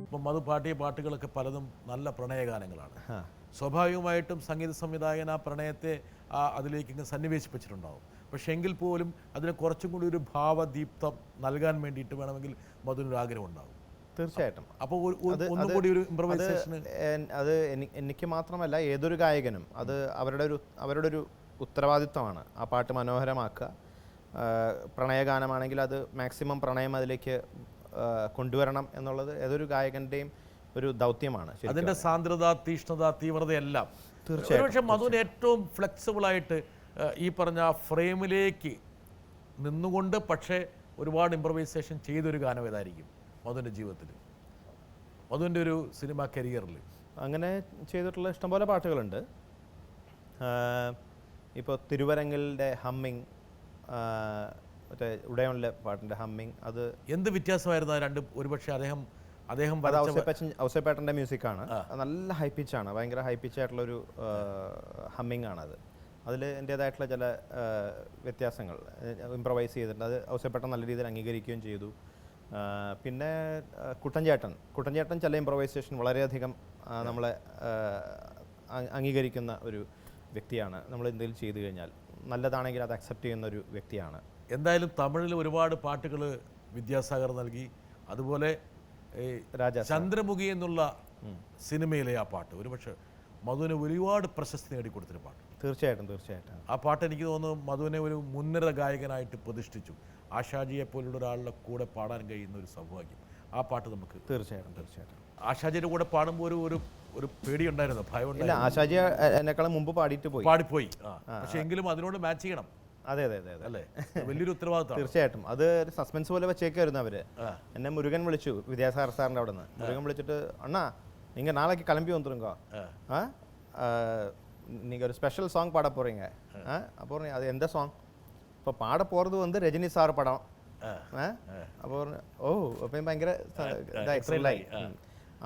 ഇപ്പം മധു പാട്ടിയ പാട്ടുകളൊക്കെ പലതും നല്ല പ്രണയഗാനങ്ങളാണ്. സ്വാഭാവികമായിട്ടും സംഗീത സംവിധായകൻ ആ പ്രണയത്തെ അതിലേക്ക് ഇങ്ങ് സന്നിവേശിപ്പിച്ചിട്ടുണ്ടാവും. പക്ഷേ എങ്കിൽ പോലും അതിന് കുറച്ചും കൂടി ഒരു ഭാവദീപ്തം നൽകാൻ വേണ്ടിയിട്ട് വേണമെങ്കിൽ മധുവിനൊരു ആഗ്രഹം ഉണ്ടാവും. തീർച്ചയായിട്ടും. അപ്പോൾ ഒന്നും കൂടി ഒരു ഇംപ്രവൈസേഷൻ അത് എനിക്ക് മാത്രമല്ല ഏതൊരു ഗായകനും അത് അവരുടെ ഒരു ഉത്തരവാദിത്വമാണ് ആ പാട്ട് മനോഹരമാക്കുക. പ്രണയഗാനമാണെങ്കിൽ അത് മാക്സിമം പ്രണയം അതിലേക്ക് കൊണ്ടുവരണം എന്നുള്ളത് ഏതൊരു ഗായകൻ്റെയും ഒരു ദൗത്യമാണ്. അതിൻ്റെ സാന്ദ്രത, തീഷ്ണത, തീവ്രതയെല്ലാം തീർച്ചയായും. പക്ഷേ മധുവിന് ഏറ്റവും ഫ്ലെക്സിബിളായിട്ട് ഈ പറഞ്ഞ ഫ്രെയിമിലേക്ക് നിന്നുകൊണ്ട് പക്ഷേ ഒരുപാട് ഇംപ്രവൈസേഷൻ ചെയ്തൊരു ഗാനം ഏതായിരിക്കും മധുവിൻ്റെ ജീവിതത്തിൽ, മധുവിൻ്റെ ഒരു സിനിമ കരിയറിൽ? അങ്ങനെ ചെയ്തിട്ടുള്ള ഇഷ്ടംപോലെ പാട്ടുകളുണ്ട്. ഇപ്പോൾ തിരുവരങ്ങലിൻ്റെ ഹമ്മിങ്, മറ്റേ ഉടയോണിലെ പാട്ടിൻ്റെ ഹമ്മിങ്, അത് എന്ത് വ്യത്യാസമായിരുന്നു ആ രണ്ടും? ഒരുപക്ഷെ അദ്ദേഹം അത് ഔസേപ്പേട്ടൻ്റെ മ്യൂസിക്കാണ്. നല്ല ഹൈ പിച്ചാണ്, ഭയങ്കര ഹൈ പിച്ചായിട്ടുള്ളൊരു ഹമ്മിങ് ആണത്. അതിൽ എൻ്റേതായിട്ടുള്ള ചില വ്യത്യാസങ്ങൾ ഇംപ്രവൈസ് ചെയ്തിട്ടുണ്ട്. അത് ഔസേപ്പേട്ടൻ നല്ല രീതിയിൽ അംഗീകരിക്കുകയും ചെയ്തു. പിന്നെ കുട്ടൻചേട്ടൻ ചില ഇംപ്രവൈസേഷൻ വളരെയധികം നമ്മളെ അംഗീകരിക്കുന്ന ഒരു വ്യക്തിയാണ്. നമ്മൾ എന്തെങ്കിലും ചെയ്തു കഴിഞ്ഞാൽ നല്ലതാണെങ്കിൽ അത് അക്സെപ്റ്റ് ചെയ്യുന്ന ഒരു വ്യക്തിയാണ്. എന്തായാലും തമിഴിൽ ഒരുപാട് പാട്ടുകൾ വിദ്യാസാഗർ നൽകി. അതുപോലെ ചന്ദ്രമുഖി എന്നുള്ള സിനിമയിലെ ആ പാട്ട് ഒരുപക്ഷെ മധുവിന് ഒരുപാട് പ്രശസ്തി നേടിക്കൊടുത്തൊരു പാട്ട്. തീർച്ചയായിട്ടും. ആ പാട്ട് എനിക്ക് തോന്നുന്നു മധുവിനെ ഒരു മുൻനിര ഗായകനായിട്ട് പ്രതിഷ്ഠിച്ചു. ആശാജിയെ പോലുള്ള ഒരാളുടെ കൂടെ പാടാൻ കഴിയുന്ന ഒരു സൗഭാഗ്യം ആ പാട്ട് നമുക്ക്. തീർച്ചയായിട്ടും. ആശാജിയുടെ കൂടെ പാടുമ്പോൾ ഒരു പേടിയുണ്ടായിരുന്നു, ഭയം ഉണ്ടായിരുന്നു. ആശാജി എന്നെക്കാളും മുമ്പ് പാടിപ്പോയി. പക്ഷെ എങ്കിലും അതിനോട് മാച്ച് ചെയ്യണം. അതെ അല്ലേ? വലിയൊരു ഉത്തരവാദിത്വം. തീർച്ചയായിട്ടും. അത് ഒരു സസ്പെൻസ് പോലെ വെച്ചേക്കായിരുന്നു അവര്. എന്നെ മുരുകൻ വിളിച്ചു, വിദ്യാസാഗർ സാറിൻ്റെ അവിടെ നിന്ന്. മുരുകൻ വിളിച്ചിട്ട്, അണ്ണാ நீங்கள் நாளைக்கு கிளம்பி வந்துருங்க, நீங்கள் ஒரு ஸ்பெஷல் சாங் பாட போகிறீங்க. அப்போ அது எந்த சாங்? இப்போ பாட போகிறது வந்து ரஜினி சார் படம். அப்போ அப்போ பயங்கர இதாகி.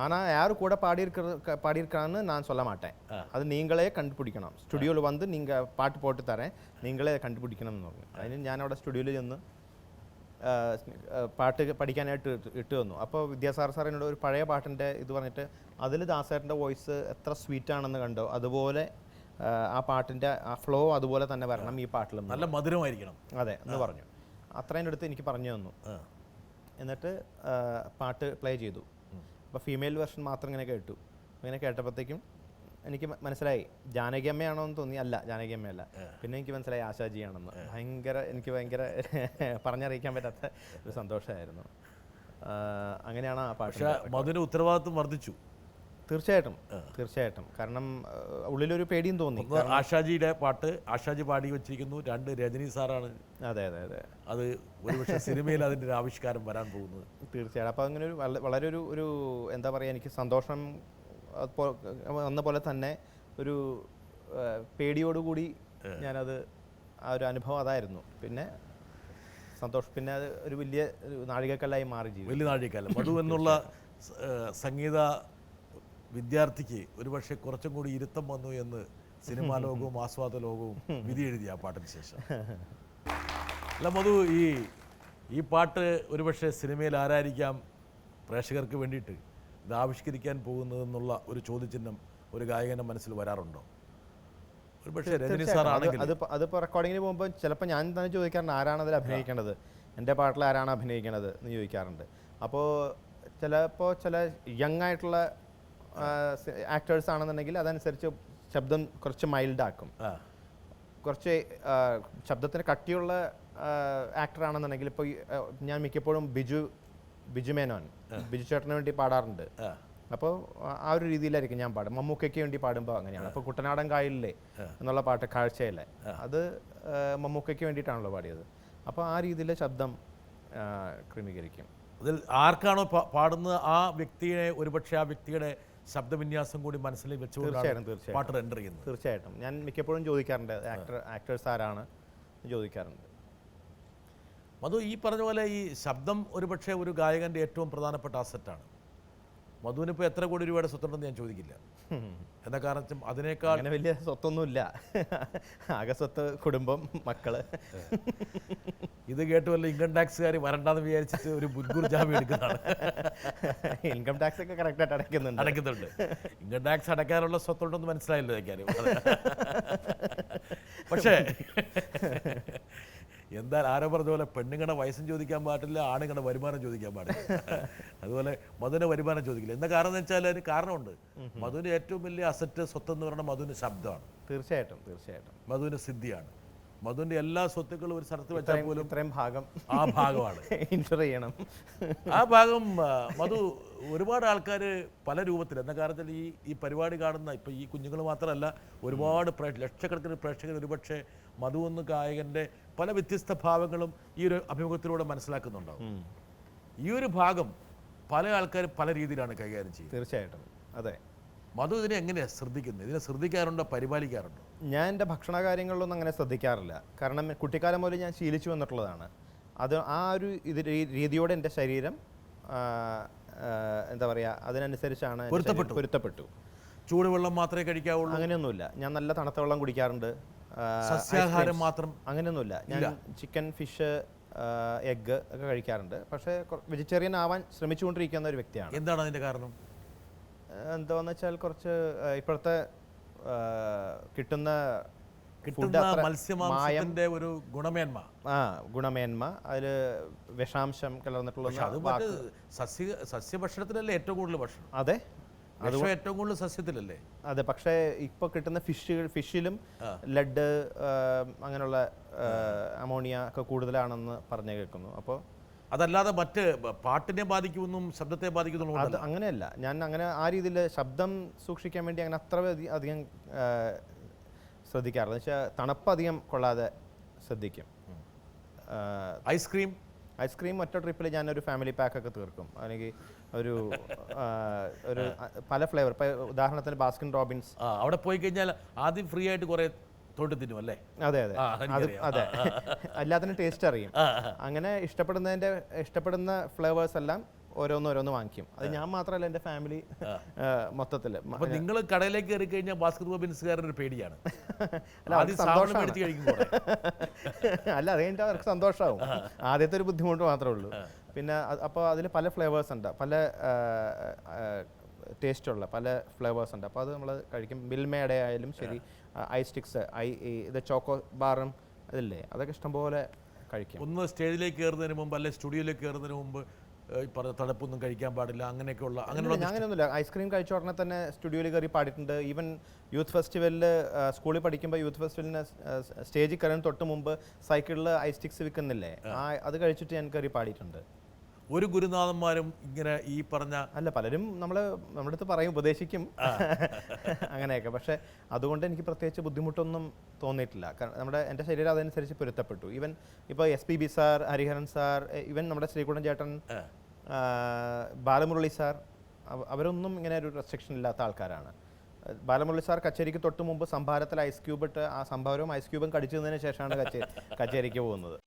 ஆனால் யார் கூட பாடியிருக்கான்னு நான் சொல்ல மாட்டேன், அது நீங்களே கண்டுபிடிக்கணும். ஸ்டுடியோவில் வந்து நீங்கள் பாட்டு போட்டு தரேன், நீங்களே കണ്ടുപിടിക്കണമെന്ന് പറഞ്ഞു. അതിന് ഞാൻ അവിടെ സ്റ്റുഡിയോയിൽ ചെന്ന് പാട്ട് പഠിക്കാനായിട്ട് ഇട്ട് വന്നു. അപ്പോൾ വിദ്യാസാഗർ സാർ എന്നോട് ഒരു പഴയ പാട്ടിൻ്റെ ഇത് പറഞ്ഞിട്ട് അതിൽ ദാസേട്ടൻ്റെ വോയിസ് എത്ര സ്വീറ്റാണെന്ന് കണ്ടോ, അതുപോലെ ആ പാട്ടിൻ്റെ ആ ഫ്ലോ അതുപോലെ തന്നെ വരണം ഈ പാട്ടിലും, നല്ല മധുരമായിരിക്കണം. അതെ എന്ന് പറഞ്ഞു. അത്രയും അടുത്ത് എനിക്ക് പറഞ്ഞു തന്നു. എന്നിട്ട് പാട്ട് പ്ലേ ചെയ്തു. അപ്പോൾ ഫീമെയിൽ വെർഷൻ മാത്രം ഇങ്ങനെ കേട്ടു. ഇങ്ങനെ കേട്ടപ്പോഴത്തേക്കും എനിക്ക് മനസ്സിലായി ജാനകി അമ്മയാണോ എന്ന് തോന്നി. അല്ല, ജാനകി അമ്മയല്ല. പിന്നെ എനിക്ക് മനസ്സിലായി ആശാജിയാണെന്ന്. എനിക്ക് ഭയങ്കര പറഞ്ഞറിയിക്കാൻ പറ്റാത്ത ഒരു സന്തോഷമായിരുന്നു. അങ്ങനെയാണ് ആ പാട്ട്. മധുര ഉത്തരവാദിത്വം വർദ്ധിച്ചു. തീർച്ചയായിട്ടും. കാരണം ഉള്ളിലൊരു പേടിയും തോന്നി. ആശാജിയുടെ പാട്ട് ആശാജി പാടി വെച്ചിരിക്കുന്നു, 2 രജനി സാറാണ്. അതെ. അത് ഒരുപക്ഷെ സിനിമയിൽ അതിൻ്റെ ഒരു ആവിഷ്കാരം വരാൻ പോകുന്നത്. തീർച്ചയായിട്ടും. അപ്പോൾ അങ്ങനെ ഒരു വളരെ ഒരു എന്താ പറയുക, എനിക്ക് സന്തോഷം വന്ന പോലെ തന്നെ ഒരു പേടിയോടുകൂടി ഞാനത് ആ ഒരു അനുഭവം അതായിരുന്നു. പിന്നെ സന്തോഷം, പിന്നെ അത് ഒരു വലിയ നാഴികക്കല്ലായി മാറി. വലിയ നാഴികക്കല്ല. മധു എന്നുള്ള സംഗീത വിദ്യാർത്ഥിക്ക് ഒരുപക്ഷെ കുറച്ചും കൂടി ഇരുത്തം വന്നു എന്ന് സിനിമാ ലോകവും ആസ്വാദ ലോകവും വിധി എഴുതി ആ പാട്ടിന് ശേഷം. അല്ല മധു, ഈ പാട്ട് ഒരുപക്ഷെ സിനിമയിൽ ആരായിരിക്കാം പ്രേക്ഷകർക്ക് വേണ്ടിയിട്ട് ഇത് ആവിഷ്കരിക്കാൻ പോകുന്നതെന്നുള്ള ഒരു ചോദ്യചിഹ്നം ഒരു ഗായകൻ്റെ മനസ്സിൽ വരാറുണ്ടോ? ഒരുപക്ഷെ രജനി സാർ ആണെങ്കിൽ അതിപ്പോൾ റെക്കോർഡിങ്ങിന് പോകുമ്പോൾ ചിലപ്പോൾ ഞാൻ തന്നെ ചോദിക്കാറുണ്ട്, ആരാണ് അതിൽ അഭിനയിക്കേണ്ടത്, എൻ്റെ പാട്ടിൽ ആരാണ് അഭിനയിക്കേണ്ടത് എന്ന് ചോദിക്കാറുണ്ട്. അപ്പോൾ ചിലപ്പോൾ ചില യങ് ആയിട്ടുള്ള ആക്ടേഴ്സ് ആണെന്നുണ്ടെങ്കിൽ അതനുസരിച്ച് ശബ്ദം കുറച്ച് മൈൽഡാക്കും. കുറച്ച് ശബ്ദത്തിന് കട്ടിയുള്ള ആക്ടർ ആണെന്നുണ്ടെങ്കിൽ ഇപ്പോൾ ഞാൻ മിക്കപ്പോഴും ബിജു മേനോൻ, ബിജു ചേട്ടന് വേണ്ടി പാടാറുണ്ട്. അപ്പോൾ ആ ഒരു രീതിയിലായിരിക്കും ഞാൻ പാടും. മമ്മൂക്കയ്ക്ക് വേണ്ടി പാടുമ്പോൾ അങ്ങനെയാണ്. അപ്പോൾ കുട്ടനാടൻ കായലിലെ എന്നുള്ള പാട്ട്, കാഴ്ചയിലെ, അത് മമ്മൂക്കയ്ക്ക് വേണ്ടിയിട്ടാണല്ലോ പാടിയത്. അപ്പോൾ ആ രീതിയിലെ ശബ്ദം ക്രമീകരിക്കും. അതിൽ ആർക്കാണോ പാടുന്നത് ആ വ്യക്തിയെ ഒരുപക്ഷെ ആ വ്യക്തിയുടെ ശബ്ദവിന്യാസം കൂടി മനസ്സിൽ വെച്ചുകൊണ്ടാണ് പാട്ട് എൻ്റർ ചെയ്യുന്നത്. തീർച്ചയായിട്ടും. ഞാൻ മിക്കപ്പോഴും ചോദിക്കാറുണ്ട് ആക്ടേഴ്സ് ആരാണ് ചോദിക്കാറുണ്ട്. മധു, ഈ പറഞ്ഞ പോലെ ഈ ശബ്ദം ഒരുപക്ഷെ ഒരു ഗായകൻ്റെ ഏറ്റവും പ്രധാനപ്പെട്ട അസറ്റാണ്. മധുവിന് ഇപ്പോൾ എത്ര കോടി രൂപയുടെ സ്വത്തുണ്ടെന്ന് ഞാൻ ചോദിക്കില്ല. എന്താ കാരണം വെച്ചാൽ അതിനേക്കാൾ അങ്ങനെ വലിയ സ്വത്തൊന്നുമില്ല. ആകെ സ്വത്ത് കുടുംബം, മക്കള്. ഇത് കേട്ട് വല്ല ഇൻകം ടാക്സുകാർ വരണ്ടെന്ന് വിചാരിച്ചിട്ട് ഒരു മുൻകൂർ ജാമ്യം എടുക്കുന്നതാണ്. ഇൻകം ടാക്സ് ഒക്കെ കറക്റ്റായിട്ട് അടയ്ക്കുന്നുണ്ട്. ഇൻകം ടാക്സ് അടയ്ക്കാനുള്ള സ്വത്തുണ്ടെന്ന് മനസ്സിലായല്ലോ കാര്യം. പക്ഷേ എന്താ ആരോ പറഞ്ഞ പോലെ പെണ്ണുങ്ങളുടെ വയസ്സും ചോദിക്കാൻ പാടില്ല, ആണുങ്ങളുടെ വരുമാനം ചോദിക്കാൻ പാടില്ല. അതുപോലെ മധുവിൻ്റെ വരുമാനം ചോദിക്കില്ല. എന്താ കാരണം എന്ന് വെച്ചാൽ അതിന് കാരണമുണ്ട്. മധുവിൻ്റെ ഏറ്റവും വലിയ അസറ്റ് സ്വത്ത് എന്ന് പറയുന്നത് മധുവിൻ്റെ ശബ്ദമാണ്. തീർച്ചയായിട്ടും. മധുവിൻ്റെ സിദ്ധിയാണ്. മധുവിൻ്റെ എല്ലാ സ്വത്തുക്കളും ഒരു സ്ഥലത്ത് വെച്ചാൽ പോലും ഇത്രയും ഭാഗം ആ ഭാഗമാണ് ഇൻഷുർ ചെയ്യണം. ആ ഭാഗം മധു ഒരുപാട് ആൾക്കാർ പല രൂപത്തിൽ, എന്താ കാരണത്തിൽ ഈ പരിപാടി കാണുന്ന ഇപ്പം ഈ കുഞ്ഞുങ്ങൾ മാത്രമല്ല, ഒരുപാട് ലക്ഷക്കണക്കിന് പ്രേക്ഷകർ ഒരുപക്ഷെ മധു എന്ന ഗായകൻ്റെ പല വ്യത്യസ്ത ഭാവങ്ങളും ഈ ഒരു അഭിമുഖത്തിലൂടെ മനസ്സിലാക്കുന്നുണ്ടാവും. ഈ ഒരു ഭാഗം പല ആൾക്കാർ പല രീതിയിലാണ് കൈകാര്യം ചെയ്യുന്നത്. തീർച്ചയായിട്ടും. അതെ. മധു ഇതിനെ എങ്ങനെയാണ് ശ്രദ്ധിക്കുന്നത്? ഇതിനെ ശ്രദ്ധിക്കാറുണ്ടോ, പരിപാലിക്കാറുണ്ടോ? ഞാൻ എൻ്റെ ഭക്ഷണ കാര്യങ്ങളിലൊന്നും അങ്ങനെ ശ്രദ്ധിക്കാറില്ല. കാരണം കുട്ടിക്കാലം മുതൽ ഞാൻ ശീലിച്ചു വന്നിട്ടുള്ളതാണ്. അത് ആ ഒരു രീതിയോടെ എൻ്റെ ശരീരം എന്താ പറയുക, അതിനനുസരിച്ചാണ് പൊരുത്തപ്പെട്ടു. ചൂടുവെള്ളം മാത്രമേ കഴിക്കാവുള്ളൂ? അങ്ങനെയൊന്നുമില്ല. ഞാൻ നല്ല തണുത്ത വെള്ളം കുടിക്കാറുണ്ട്. സസ്യാഹാരം മാത്രം? അങ്ങനെയൊന്നുമില്ല. ഞാൻ ചിക്കൻ, ഫിഷ്, എഗ്ഗ് ഒക്കെ കഴിക്കാറുണ്ട്. പക്ഷേ വെജിറ്റേറിയൻ ആവാൻ ശ്രമിച്ചുകൊണ്ടിരിക്കുന്ന ഒരു വ്യക്തിയാണ്. എന്താണ് അതിൻ്റെ കാരണം? എന്താണെന്ന് വെച്ചാൽ കുറച്ച് ഇപ്പോഴത്തെ കിട്ടുന്ന മത്സ്യമാംസത്തിന്റെ ഒരു ഗുണമേന്മ അതിൽ വിഷാംശം കലർന്നിട്ടുള്ള സസ്യഭക്ഷണത്തിലല്ലേ ഏറ്റവും കൂടുതൽ ഭക്ഷണം? അതെ, അത് ഏറ്റവും കൂടുതൽ സസ്യത്തിലല്ലേ? അതെ. പക്ഷേ ഇപ്പോൾ കിട്ടുന്ന ഫിഷിലും ലെഡ് അങ്ങനെയുള്ള അമോണിയ ഒക്കെ കൂടുതലാണെന്ന് പറഞ്ഞു കേൾക്കുന്നു. അപ്പോൾ അതല്ലാതെ മറ്റ് പാട്ടിനെ ബാധിക്കുമെന്നും ശബ്ദത്തെ ബാധിക്കുന്നു അത് അങ്ങനെയല്ല. ഞാൻ അങ്ങനെ ആ രീതിയിൽ ശബ്ദം സൂക്ഷിക്കാൻ വേണ്ടി അങ്ങനെ അത്ര അധികം ശ്രദ്ധിക്കാറില്ല. എന്ന് വെച്ചാൽ തണുപ്പ് അധികം കൊള്ളാതെ ശ്രദ്ധിക്കും. ഐസ്ക്രീം ഒറ്റ ട്രിപ്പിൽ ഞാനൊരു ഫാമിലി പാക്കൊക്കെ തീർക്കും. അല്ലെങ്കിൽ ഒരു പല ഫ്ലേവർ. ഇപ്പോൾ ഉദാഹരണത്തിന് ബാസ്കിൻ റോബിൻസ് അവിടെ പോയി കഴിഞ്ഞാൽ ആദ്യം ഫ്രീ ആയിട്ട് കുറേ തൊട്ട് തിന്നും അല്ലേ? അതെ. എല്ലാത്തിനും ടേസ്റ്റ് അറിയും. അങ്ങനെ ഇഷ്ടപ്പെടുന്ന ഫ്ലേവേഴ്സ് എല്ലാം ഓരോന്ന് വാങ്ങിക്കും. അത് ഞാൻ മാത്രമല്ല, എൻ്റെ ഫാമിലി മൊത്തത്തിൽ. അപ്പോൾ നിങ്ങൾ കടയിലേക്ക് കയറി കഴിഞ്ഞാൽ ബാസ്കറ്റ് റോബിൻസുകാരൻ ഒരു പേടിയാണ്. അല്ല, അത് കഴിഞ്ഞിട്ട് അവർക്ക് സന്തോഷമാവും. ആദ്യത്തെ ഒരു ബുദ്ധിമുട്ട് മാത്രമേ ഉള്ളൂ. പിന്നെ അപ്പോൾ അതിൽ പല ഫ്ലേവേഴ്സ് ഉണ്ട്, പല ടേസ്റ്റുള്ള പല ഫ്ലേവേഴ്സ് ഉണ്ട്. അപ്പോൾ അത് നമ്മൾ കഴിക്കും. മിൽമയുടെ ആയാലും ശരി, ഐസ് സ്റ്റിക്സ്, ഇത് ചോക്കോ ബാറും ഇതില്ലേ, അതൊക്കെ ഇഷ്ടംപോലെ കഴിക്കും. ഒന്ന് സ്റ്റേജിലേക്ക് കയറുന്നതിന് മുമ്പ് അല്ലെ സ്റ്റുഡിയോയിലേക്ക് കയറുന്നതിന് മുമ്പ് ഈ പറഞ്ഞ തണുപ്പൊന്നും കഴിക്കാൻ പാടില്ല അങ്ങനെയൊക്കെയുള്ള അങ്ങനെയൊന്നുമില്ല. ഐസ്ക്രീം കഴിച്ച ഉടനെ തന്നെ സ്റ്റുഡിയോയിൽ കയറി പാടിയിട്ടുണ്ട്. ഈവൻ യൂത്ത് ഫെസ്റ്റിവലിൽ സ്കൂളിൽ പഠിക്കുമ്പോൾ യൂത്ത് ഫെസ്റ്റിവലിന് സ്റ്റേജിൽ കയറാൻ തൊട്ട് മുമ്പ് സൈക്കിളിൽ ഐസ് സ്റ്റിക്സ് വിൽക്കുന്നില്ലേ, അത് കഴിച്ചിട്ട് ഞാൻ കയറി പാടിയിട്ടുണ്ട്. ഒരു ഗുരുനാഥന്മാരും ഇങ്ങനെ ഈ പറഞ്ഞ അല്ല, പലരും നമ്മുടെ അടുത്ത് പറയും, ഉപദേശിക്കും അങ്ങനെയൊക്കെ. പക്ഷേ അതുകൊണ്ട് എനിക്ക് പ്രത്യേകിച്ച് ബുദ്ധിമുട്ടൊന്നും തോന്നിയിട്ടില്ല. കാരണം എൻ്റെ ശരീരം അതനുസരിച്ച് പൊരുത്തപ്പെട്ടു. ഈവൻ ഇപ്പോൾ SPB sir, Hariharan sir, even നമ്മുടെ ശ്രീകുടൻ ചേട്ടൻ, ബാലമുരളി സാർ, അവരൊന്നും ഇങ്ങനെ ഒരു റെസ്ട്രിക്ഷൻ ഇല്ലാത്ത ആൾക്കാരാണ്. ബാലമുരളി സാർ കച്ചേരിക്ക് തൊട്ട് മുമ്പ് സംഭാരത്തിൽ ഐസ് ക്യൂബ് ഇട്ട് ആ സംഭാരവും ഐസ് ക്യൂബും കടിച്ചതിന് ശേഷമാണ് കച്ചേരിക്ക് പോകുന്നത്.